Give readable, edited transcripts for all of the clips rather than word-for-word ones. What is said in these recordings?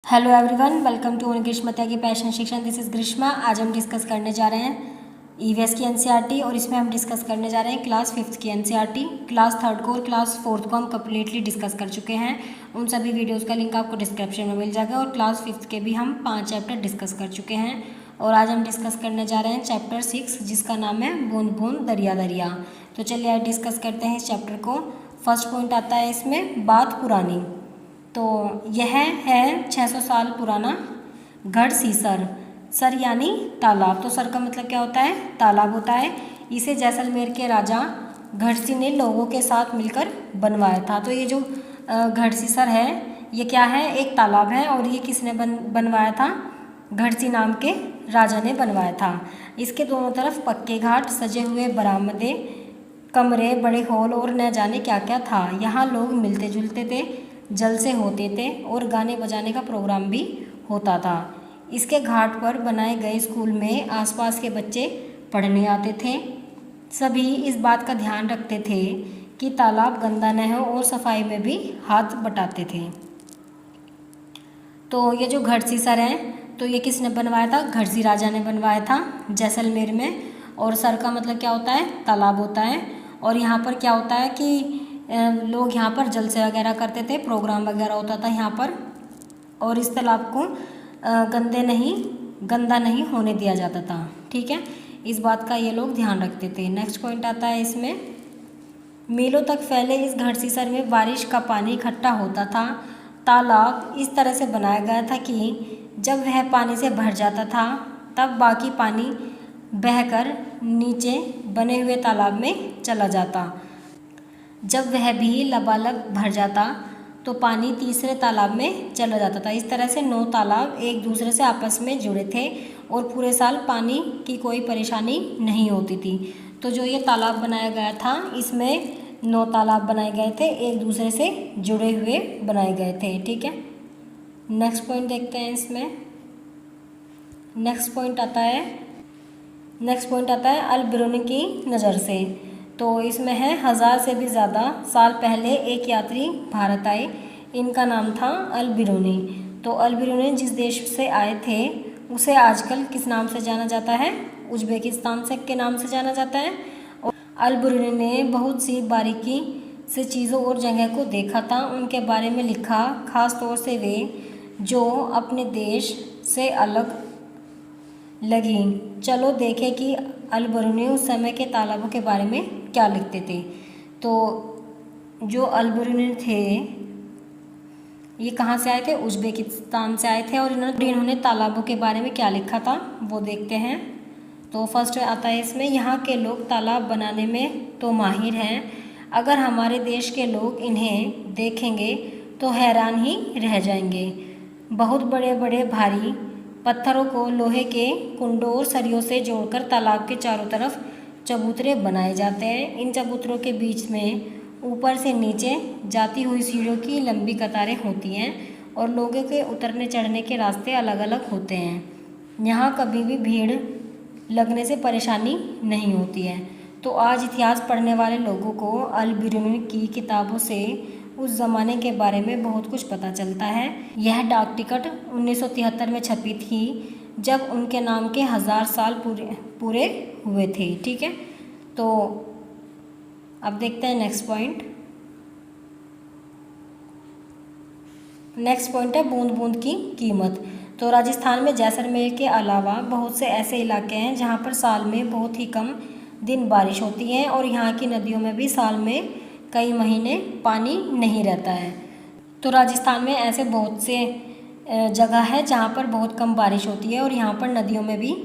Hello everyone, welcome to Grishmata की passion शिक्षण। This is Grishma. आज हम डिस्कस करने जा रहे हैं ईवीएस की एनसीईआरटी और इसमें हम डिस्कस करने जा रहे हैं क्लास 5th की एनसीईआरटी। क्लास 3rd को और क्लास 4th को हम कम्प्लीटली डिस्कस कर चुके हैं। उन सभी वीडियोस का लिंक आपको डिस्क्रिप्शन में मिल जाएगा और क्लास 5th के भी हम 5 चैप्टर डिस्कस कर चुके हैं। और आज हम डिस्कस करने जा रहे हैं चैप्टर 6 जिसका नाम है बूंद बूंद दरिया दरिया। तो चलिए आज डिस्कस करते हैं इस चैप्टर को। फर्स्ट पॉइंट आता है इसमें बात पुरानी। तो यह है 600 साल पुराना गढ़ सीसर। सर यानी तालाब। तो सर का मतलब क्या होता है? तालाब होता है। इसे जैसलमेर के राजा गढ़सी ने लोगों के साथ मिलकर बनवाया था। तो ये जो गढ़ सीसर है ये क्या है? एक तालाब है। और ये किसने बनवाया था? गढ़सी नाम के राजा ने बनवाया था। इसके दोनों तरफ पक्के घाट, सजे हुए बरामदे, कमरे, बड़े हॉल और न जाने क्या क्या था। यहाँ लोग मिलते जुलते थे, जल से होते थे और गाने बजाने का प्रोग्राम भी होता था। इसके घाट पर बनाए गए स्कूल में आसपास के बच्चे पढ़ने आते थे। सभी इस बात का ध्यान रखते थे कि तालाब गंदा न हो और सफाई में भी हाथ बटाते थे। तो ये जो गढ़ सीसर है तो ये किसने बनवाया था? गढ़सी राजा ने बनवाया था जैसलमेर में। और सर का मतलब क्या होता है? तालाब होता है। और यहाँ पर क्या होता है कि लोग यहाँ पर जलसे वगैरह करते थे, प्रोग्राम वगैरह होता था यहाँ पर। और इस तालाब को गंदा नहीं होने दिया जाता था। ठीक है, इस बात का ये लोग ध्यान रखते थे। नेक्स्ट पॉइंट आता है इसमें, मीलों तक फैले इस गढ़ सीसर में बारिश का पानी इकट्ठा होता था। तालाब इस तरह से बनाया गया था कि जब वह पानी से भर जाता था तब बाकी पानी बहकर नीचे बने हुए तालाब में चला जाता। जब वह भी लबालब भर जाता तो पानी तीसरे तालाब में चला जाता था। इस तरह से 9 तालाब एक दूसरे से आपस में जुड़े थे और पूरे साल पानी की कोई परेशानी नहीं होती थी। तो जो ये तालाब बनाया गया था इसमें 9 तालाब बनाए गए थे, एक दूसरे से जुड़े हुए बनाए गए थे। ठीक है, नेक्स्ट पॉइंट देखते हैं इसमें। नेक्स्ट पॉइंट आता है अल बिरूनी की नज़र से। तो इसमें है 1000 से भी ज़्यादा साल पहले एक यात्री भारत आए। इनका नाम था अल बिरूनी। तो अल बिरूनी जिस देश से आए थे उसे आजकल किस नाम से जाना जाता है? उज़्बेकिस्तान से के नाम से जाना जाता है। और अल बिरूनी ने बहुत सी बारीकी से चीज़ों और जगह को देखा था, उनके बारे में लिखा, ख़ास तौर से वे जो अपने देश से अलग लगी। चलो देखें कि अल बिरूनी उस समय के तालाबों के बारे में क्या लिखते थे। तो जो अल बिरूनी थे ये कहाँ से आए थे? उज़्बेकिस्तान से आए थे। और इन्होंने तालाबों के बारे में क्या लिखा था वो देखते हैं। तो फर्स्ट आता है इसमें, यहाँ के लोग तालाब बनाने में तो माहिर हैं। अगर हमारे देश के लोग इन्हें देखेंगे तो हैरान ही रह जाएंगे। बहुत बड़े बड़े भारी पत्थरों को लोहे के कुंडों और सरियों से जोड़कर तालाब के चारों तरफ चबूतरे बनाए जाते हैं। इन चबूतरों के बीच में ऊपर से नीचे जाती हुई सीढ़ियों की लंबी कतारें होती हैं और लोगों के उतरने चढ़ने के रास्ते अलग अलग होते हैं। यहाँ कभी भी भीड़ लगने से परेशानी नहीं होती है। तो आज इतिहास पढ़ने वाले लोगों को अल बिरूनी की किताबों से उस ज़माने के बारे में बहुत कुछ पता चलता है। यह डाक टिकट 1973 में छपी थी जब उनके नाम के 1000 साल पूरे हुए थे। ठीक है, तो अब देखते हैं नेक्स्ट पॉइंट। नेक्स्ट पॉइंट है बूंद बूंद की कीमत। तो राजस्थान में जैसलमेर के अलावा बहुत से ऐसे इलाके हैं जहाँ पर साल में बहुत ही कम दिन बारिश होती है और यहाँ की नदियों में भी साल में कई महीने पानी नहीं रहता है। तो राजस्थान में ऐसे बहुत से जगह है जहाँ पर बहुत कम बारिश होती है और यहाँ पर नदियों में भी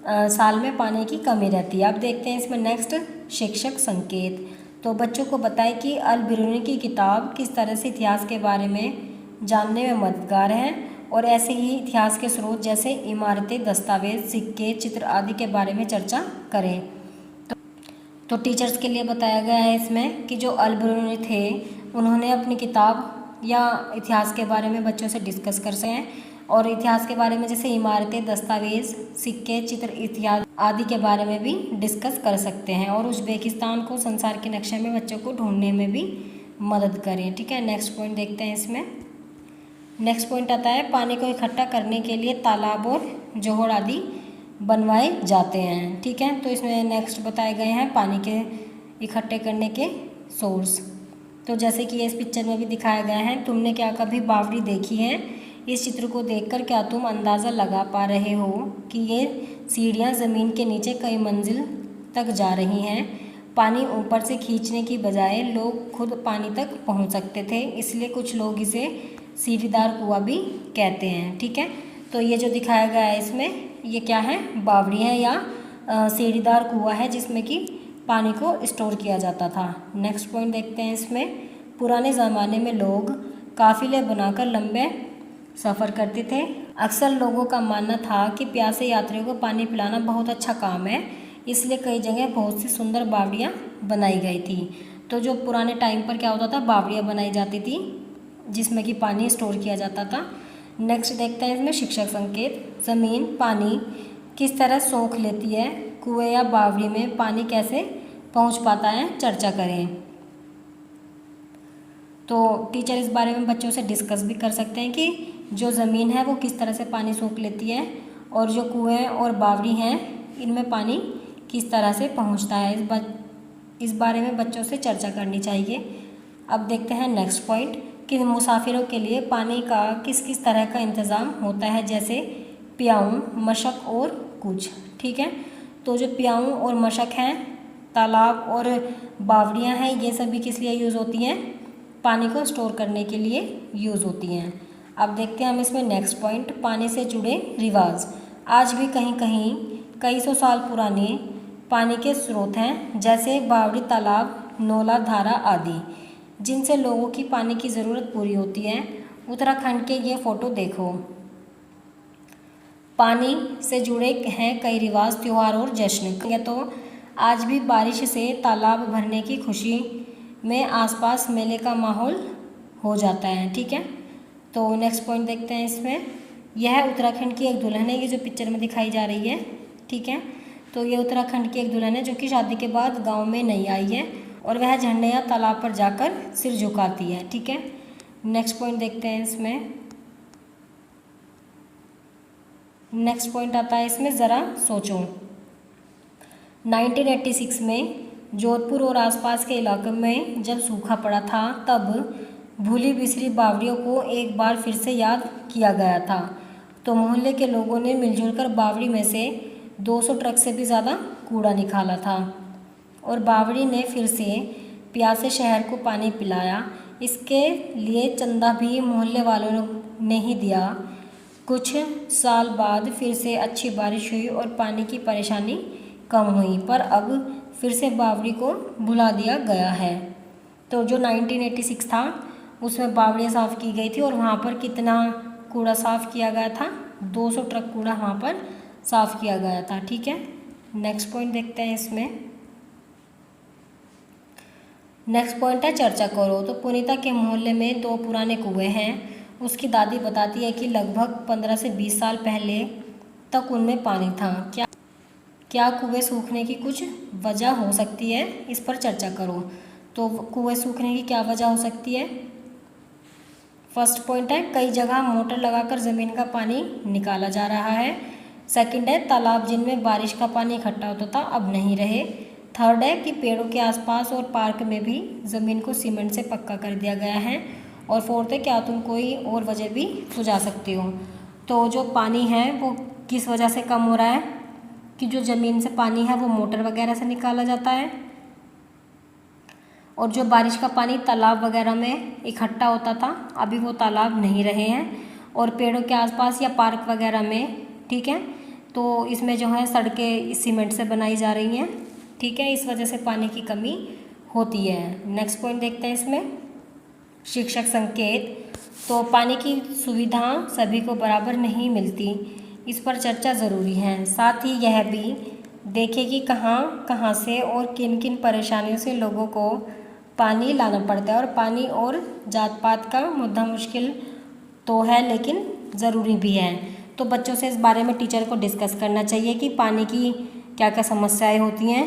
साल में पानी की कमी रहती है। अब देखते हैं इसमें नेक्स्ट, शिक्षक संकेत। तो बच्चों को बताएं कि अल बिरूनी की किताब किस तरह से इतिहास के बारे में जानने में मददगार है और ऐसे ही इतिहास के स्रोत जैसे इमारतें, दस्तावेज, सिक्के, चित्र आदि के बारे में चर्चा करें। तो टीचर्स के लिए बताया गया है इसमें कि जो अल बिरूनी थे उन्होंने अपनी किताब या इतिहास के बारे में बच्चों से डिस्कस कर सकते हैं और इतिहास के बारे में जैसे इमारतें, दस्तावेज, सिक्के, चित्र इत्यादि आदि के बारे में भी डिस्कस कर सकते हैं और उज़्बेकिस्तान को संसार के नक्शे में बच्चों को ढूंढने में भी मदद करें। ठीक है, नेक्स्ट पॉइंट देखते हैं इसमें। नेक्स्ट पॉइंट आता है पानी को इकट्ठा करने के लिए तालाब और जोहड़ आदि बनवाए जाते हैं। ठीक है, तो इसमें नेक्स्ट बताए गए हैं पानी के इकट्ठे करने के सोर्स। तो जैसे कि इस पिक्चर में भी दिखाया गया है, तुमने क्या कभी बावड़ी देखी है? इस चित्र को देखकर क्या तुम अंदाज़ा लगा पा रहे हो कि ये सीढ़ियाँ ज़मीन के नीचे कई मंजिल तक जा रही हैं? पानी ऊपर से खींचने की बजाय लोग खुद पानी तक पहुंच सकते थे, इसलिए कुछ लोग इसे सीढ़ीदार कुआं भी कहते हैं। ठीक है, तो ये जो दिखाया गया है इसमें ये क्या है? बावड़ी है या सीढ़ीदार कुआं है जिसमें कि पानी को स्टोर किया जाता था। नेक्स्ट पॉइंट देखते हैं इसमें, पुराने ज़माने में लोग काफ़िले बनाकर लंबे सफ़र करते थे। अक्सर लोगों का मानना था कि प्यासे यात्रियों को पानी पिलाना बहुत अच्छा काम है, इसलिए कई जगह बहुत सी सुंदर बावड़ियाँ बनाई गई थी। तो जो पुराने टाइम पर क्या होता था, बावड़ियाँ बनाई जाती थी जिसमें कि पानी स्टोर किया जाता था। नेक्स्ट देखते हैं इसमें शिक्षक संकेत। ज़मीन पानी किस तरह सोख लेती है? कुएं या बावड़ी में पानी कैसे पहुंच पाता है? चर्चा करें। तो टीचर इस बारे में बच्चों से डिस्कस भी कर सकते हैं कि जो ज़मीन है वो किस तरह से पानी सोख लेती है और जो कुएं और बावड़ी हैं इनमें पानी किस तरह से पहुंचता है। इस बारे में बच्चों से चर्चा करनी चाहिए। अब देखते हैं नेक्स्ट पॉइंट कि मुसाफिरों के लिए पानी का किस किस तरह का इंतज़ाम होता है, जैसे प्याऊ, मशक और कुछ। ठीक है, तो जो प्याऊ और मशक हैं, तालाब और बावड़ियाँ हैं, ये सभी किस लिए यूज़ होती हैं? पानी को स्टोर करने के लिए यूज़ होती हैं। अब देखते हैं हम इसमें नेक्स्ट पॉइंट, पानी से जुड़े रिवाज। आज भी कहीं कहीं कई सौ साल पुराने पानी के स्रोत हैं, जैसे बावड़ी, तालाब, नौला, धारा आदि, जिनसे लोगों की पानी की ज़रूरत पूरी होती है। उत्तराखंड के ये फ़ोटो देखो। पानी से जुड़े हैं कई रिवाज, त्यौहार और जश्न। तो आज भी बारिश से तालाब भरने की खुशी में आसपास मेले का माहौल हो जाता है। ठीक है, तो नेक्स्ट पॉइंट देखते हैं इसमें, यह उत्तराखंड की एक दुल्हन है, ये जो पिक्चर में दिखाई जा रही है। ठीक है, तो ये उत्तराखंड की एक दुल्हन है जो कि शादी के बाद गाँव में नहीं आई है और वह झरने या तालाब पर जाकर सिर झुकाती है। ठीक है, नेक्स्ट पॉइंट देखते हैं इसमें। नेक्स्ट पॉइंट आता है इसमें, ज़रा सोचो। 1986 में जोधपुर और आसपास के इलाकों में जब सूखा पड़ा था, तब भूली बिसरी बावड़ियों को एक बार फिर से याद किया गया था। तो मोहल्ले के लोगों ने मिलजुल कर बावड़ी में से 200 ट्रक से भी ज़्यादा कूड़ा निकाला था और बावड़ी ने फिर से प्यासे शहर को पानी पिलाया। इसके लिए चंदा भी मोहल्ले वालों ने ही दिया। कुछ साल बाद फिर से अच्छी बारिश हुई और पानी की परेशानी कम हुई, पर अब फिर से बावड़ी को भुला दिया गया है। तो जो 1986 था उसमें बावड़ियाँ साफ़ की गई थी और वहाँ पर कितना कूड़ा साफ़ किया गया था? 200 ट्रक कूड़ा वहाँ पर साफ़ किया गया था। ठीक है, नेक्स्ट पॉइंट देखते हैं इसमें। नेक्स्ट पॉइंट है चर्चा करो। तो पुनीता के मोहल्ले में 2 पुराने कुएं हैं। उसकी दादी बताती है कि लगभग 15 से 20 साल पहले तक उनमें पानी था। क्या कुएं सूखने की कुछ वजह हो सकती है? इस पर चर्चा करो। तो कुएं सूखने की क्या वजह हो सकती है? फर्स्ट पॉइंट है कई जगह मोटर लगाकर ज़मीन का पानी निकाला जा रहा है। सेकंड है तालाब जिनमें बारिश का पानी इकट्ठा होता था अब नहीं रहे। थर्ड है कि पेड़ों के आसपास और पार्क में भी ज़मीन को सीमेंट से पक्का कर दिया गया है। और फोर्थ है क्या तुम कोई और वजह भी सुझा सकते हो? तो जो पानी है वो किस वजह से कम हो रहा है? कि जो ज़मीन से पानी है वो मोटर वगैरह से निकाला जाता है और जो बारिश का पानी तालाब वगैरह में इकट्ठा होता था अभी वो तालाब नहीं रहे हैं और पेड़ों के आसपास या पार्क वगैरह में। ठीक है, तो इसमें जो है सड़कें सीमेंट से बनाई जा रही हैं। ठीक है, इस वजह से पानी की कमी होती है। नेक्स्ट पॉइंट देखते हैं इसमें, शिक्षक संकेत। तो पानी की सुविधा सभी को बराबर नहीं मिलती, इस पर चर्चा ज़रूरी है। साथ ही यह भी देखें कि कहाँ कहाँ से और किन किन परेशानियों से लोगों को पानी लाना पड़ता है। और पानी और जात पात का मुद्दा मुश्किल तो है लेकिन ज़रूरी भी है। तो बच्चों से इस बारे में टीचर को डिस्कस करना चाहिए कि पानी की क्या क्या समस्याएं होती हैं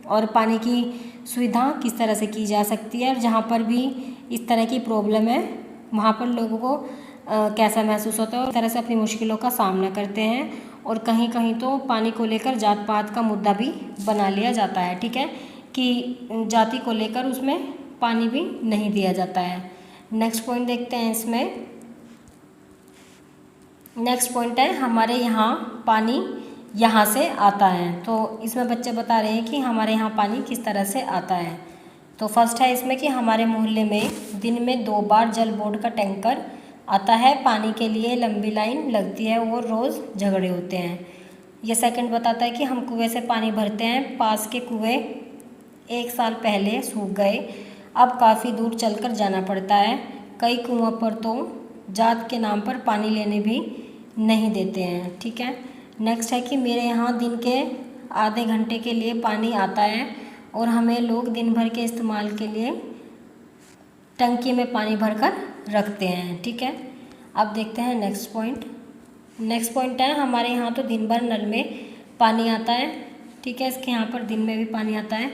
और पानी की सुविधा किस तरह से की जा सकती है। और जहाँ पर भी इस तरह की प्रॉब्लम है वहाँ पर लोगों को कैसा महसूस होता है और इस तरह से अपनी मुश्किलों का सामना करते हैं। और कहीं कहीं तो पानी को लेकर जात पात का मुद्दा भी बना लिया जाता है, ठीक है, कि जाति को लेकर उसमें पानी भी नहीं दिया जाता है। नेक्स्ट पॉइंट देखते हैं इसमें। नेक्स्ट पॉइंट है हमारे यहाँ पानी यहाँ से आता है। तो इसमें बच्चे बता रहे हैं कि हमारे यहाँ पानी किस तरह से आता है। तो फर्स्ट है इसमें कि हमारे मोहल्ले में दिन में 2 बार जल बोर्ड का टैंकर आता है, पानी के लिए लंबी लाइन लगती है और रोज़ झगड़े होते हैं। ये सेकंड बताता है कि हम कुएं से पानी भरते हैं, पास के कुएं 1 साल पहले सूख गए, अब काफ़ी दूर चलकर जाना पड़ता है। कई कुओं पर तो जात के नाम पर पानी लेने भी नहीं देते हैं, ठीक है। नेक्स्ट है कि मेरे यहाँ दिन के आधे घंटे के लिए पानी आता है और हमें लोग दिन भर के इस्तेमाल के लिए टंकी में पानी भरकर रखते हैं, ठीक है। अब देखते हैं नेक्स्ट पॉइंट। नेक्स्ट पॉइंट है हमारे यहाँ तो दिन भर नल में पानी आता है, ठीक है, इसके यहाँ पर दिन में भी पानी आता है।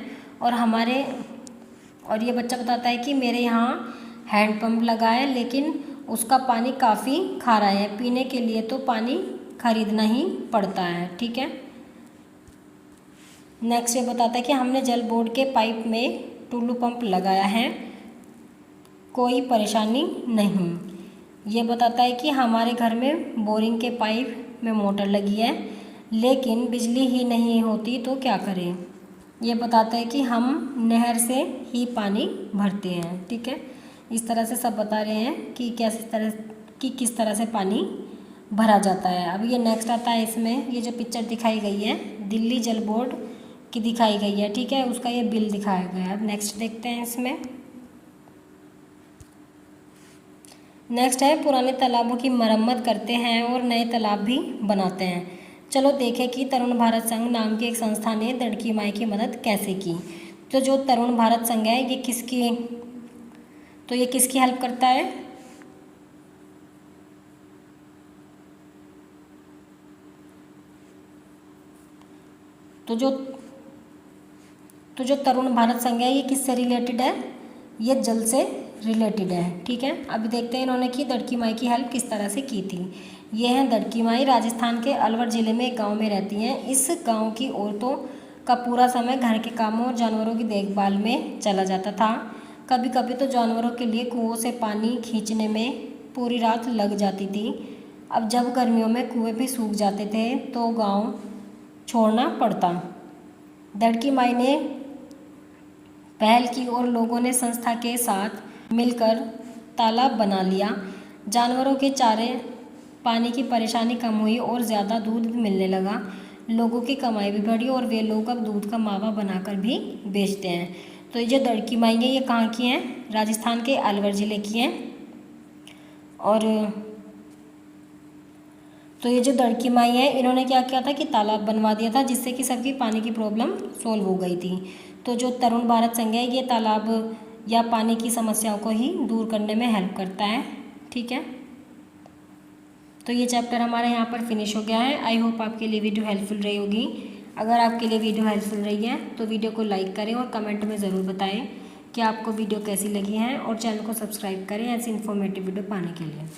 और ये बच्चा बताता है कि मेरे यहाँ हैंडपम्प लगा है लेकिन उसका पानी काफ़ी खारा है, पीने के लिए तो पानी खरीदना ही पड़ता है, ठीक है। नेक्स्ट ये बताता है कि हमने जल बोर्ड के पाइप में टुल्लू पंप लगाया है, कोई परेशानी नहीं। ये बताता है कि हमारे घर में बोरिंग के पाइप में मोटर लगी है लेकिन बिजली ही नहीं होती तो क्या करें। ये बताता है कि हम नहर से ही पानी भरते हैं, ठीक है। इस तरह से सब बता रहे हैं कि किस तरह से पानी भरा जाता है। अब ये नेक्स्ट आता है इसमें, ये जो पिक्चर दिखाई गई है दिल्ली जल बोर्ड की दिखाई गई है, ठीक है, उसका ये बिल दिखाया गया है। अब नेक्स्ट देखते हैं इसमें। नेक्स्ट है पुराने तालाबों की मरम्मत करते हैं और नए तालाब भी बनाते हैं। चलो देखें कि तरुण भारत संघ नाम की एक संस्था ने दड़की माई की मदद कैसे की। तो जो तरुण भारत संघ है ये किसकी हेल्प करता है। तो जो तरुण भारत संघ है ये किससे रिलेटेड है, ये जल से रिलेटेड है, ठीक है। अभी देखते हैं इन्होंने की दड़की माई की हेल्प किस तरह से की थी। ये हैं दड़की माई, राजस्थान के अलवर ज़िले में एक गांव में रहती हैं। इस गांव की औरतों का पूरा समय घर के कामों और जानवरों की देखभाल में चला जाता था। कभी कभी तो जानवरों के लिए कुओं से पानी खींचने में पूरी रात लग जाती थी। अब जब गर्मियों में कुएं भी सूख जाते थे तो गाँव छोड़ना पड़ता। दड़की माई ने पहल की और लोगों ने संस्था के साथ मिलकर तालाब बना लिया। जानवरों के चारे पानी की परेशानी कम हुई और ज़्यादा दूध भी मिलने लगा। लोगों की कमाई भी बढ़ी और वे लोग अब दूध का मावा बनाकर भी बेचते हैं। तो ये जो दड़की माई है ये कहाँ की हैं, राजस्थान के अलवर ज़िले की हैं। और तो ये जो दड़की माई है इन्होंने क्या किया था कि तालाब बनवा दिया था जिससे कि सबकी पानी की प्रॉब्लम सोल्व हो गई थी। तो जो तरुण भारत संघ है ये तालाब या पानी की समस्याओं को ही दूर करने में हेल्प करता है, ठीक है। तो ये चैप्टर हमारा यहाँ पर फिनिश हो गया है। आई होप आपके लिए वीडियो हेल्पफुल रही होगी। अगर आपके लिए वीडियो हेल्पफुल रही है तो वीडियो को लाइक करें और कमेंट में ज़रूर बताएं कि आपको वीडियो कैसी लगी है और चैनल को सब्सक्राइब करें ऐसी इन्फॉर्मेटिव वीडियो पाने के लिए।